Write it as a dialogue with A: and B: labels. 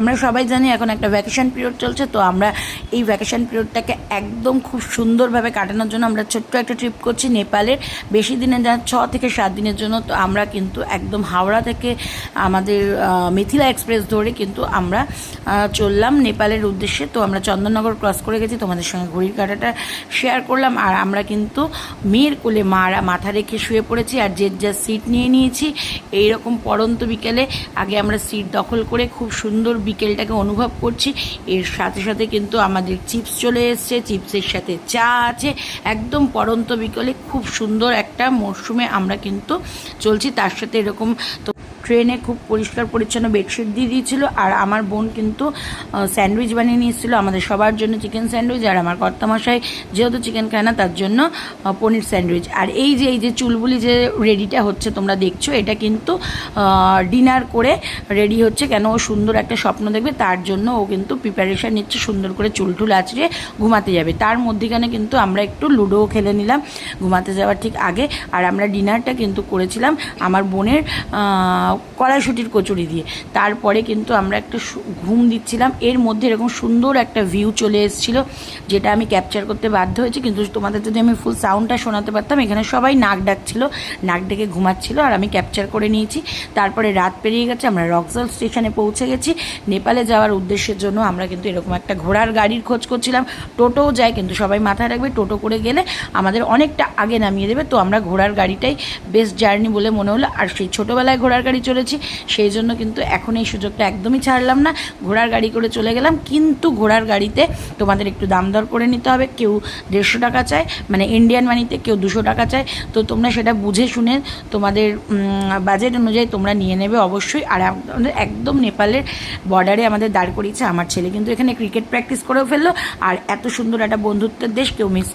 A: আমরা সবাই জানি এখন একটা ভ্যাকেশন পিরিয়ড চলছে, তো আমরা এই ভ্যাকেশন পিরিয়ডটাকে একদম খুব সুন্দরভাবে কাটানোর জন্য আমরা ছোট্ট একটা ট্রিপ করছি নেপালের। বেশি দিনে যা 6 থেকে 7 দিনের জন্য। তো আমরা কিন্তু একদম হাওড়া থেকে আমাদের মিথিলা এক্সপ্রেস ধরে কিন্তু আমরা চললাম নেপালের উদ্দেশ্যে। তো আমরা চন্দননগর ক্রস করে গেছি, তোমাদের সঙ্গে ঘড়ির কাঁটাটা শেয়ার করলাম। আর আমরা কিন্তু মেয়ের কোলে মাথা রেখে শুয়ে পড়েছি, আর যে যা সিট নিয়ে নিয়েছি। এইরকম পড়ন্ত বিকেলে আগে আমরা সিট দখল করে খুব সুন্দর বিকেলটাকে অনুভব করছি। এর সাথে সাথে কিন্তু আমাদের চিপস চলে এসছে, চিপসের সাথে চা আছে। একদম পড়ন্ত বিকেলে খুব সুন্দর একটা মরশুমে আমরা কিন্তু চলছি। তার সাথে এরকম তো ট্রেনে খুব পরিষ্কার পরিচ্ছন্ন বেডশিট দিয়ে দিয়েছিল। আর আমার বোন কিন্তু স্যান্ডউইচ বানিয়ে নিয়ে এসেছিলো আমাদের সবার জন্য, চিকেন স্যান্ডউইচ। আর আমার কর্তামশাই যেহেতু চিকেন খায় না, তার জন্য পনির স্যান্ডউইচ। আর এই যে চুলবুলি যে রেডিটা হচ্ছে তোমরা দেখছো, এটা কিন্তু ডিনার করে রেডি হচ্ছে। কেন ও সুন্দর একটা স্বপ্ন দেখবে, তার জন্য ও কিন্তু প্রিপারেশান নিচ্ছে, সুন্দর করে চুল আঁচড়ে ঘুমাতে যাবে। তার মধ্যেখানে কিন্তু আমরা একটু লুডোও খেলে নিলাম ঘুমাতে যাওয়ার ঠিক আগে। আর আমরা ডিনারটা কিন্তু করেছিলাম আমার বোনের কড়াইশুঁটির কচুরি দিয়ে। তারপরে কিন্তু আমরা একটা ঘুম দিচ্ছিলাম। এর মধ্যে এরকম সুন্দর একটা ভিউ চলে এসেছিলো, যেটা আমি ক্যাপচার করতে বাধ্য হয়েছি। কিন্তু তোমাদের যদি আমি ফুল সাউন্ডটা শোনাতে পারতাম। এখানে সবাই নাক ডাকছিল, নাক ডেকে ঘুমাচ্ছিল, আর আমি ক্যাপচার করে নিয়েছি। তারপরে রাত পেরিয়ে গেছে, আমরা রক্সল স্টেশনে পৌঁছে গেছি নেপালে যাওয়ার উদ্দেশ্যের জন্য। আমরা কিন্তু এরকম একটা ঘোড়ার গাড়ির খোঁজ করছিলাম। টোটোও যায়, কিন্তু সবাই মাথায় রাখবে টোটো করে গেলে আমাদের অনেকটা আগে নামিয়ে দেবে। তো আমরা ঘোড়ার গাড়িটাই বেস্ট জার্নি বলে মনে হলো। আর সেই ছোটোবেলায় ঘোড়ার গাড়ি চলেছি, সেই জন্য কিন্তু এখন এই সুযোগটা একদমই ছাড়লাম না, ঘোড়ার গাড়ি করে চলে গেলাম। কিন্তু ঘোড়ার গাড়িতে তোমাদের একটু দাম দর করে নিতে হবে। কেউ 150 টাকা চায়, মানে ইন্ডিয়ান মানিতে, কেউ 200 টাকা চায়। তো তোমরা সেটা বুঝে শুনে তোমাদের বাজেট অনুযায়ী তোমরা নিয়ে নেবে অবশ্যই। আর আমাদের একদম নেপালের বর্ডারে আমাদের দাঁড় করিয়েছে। আমার ছেলে কিন্তু এখানে ক্রিকেট প্র্যাকটিস করেও ফেললো। আর এত সুন্দর একটা বন্ধুত্বের দেশ কেউ মিস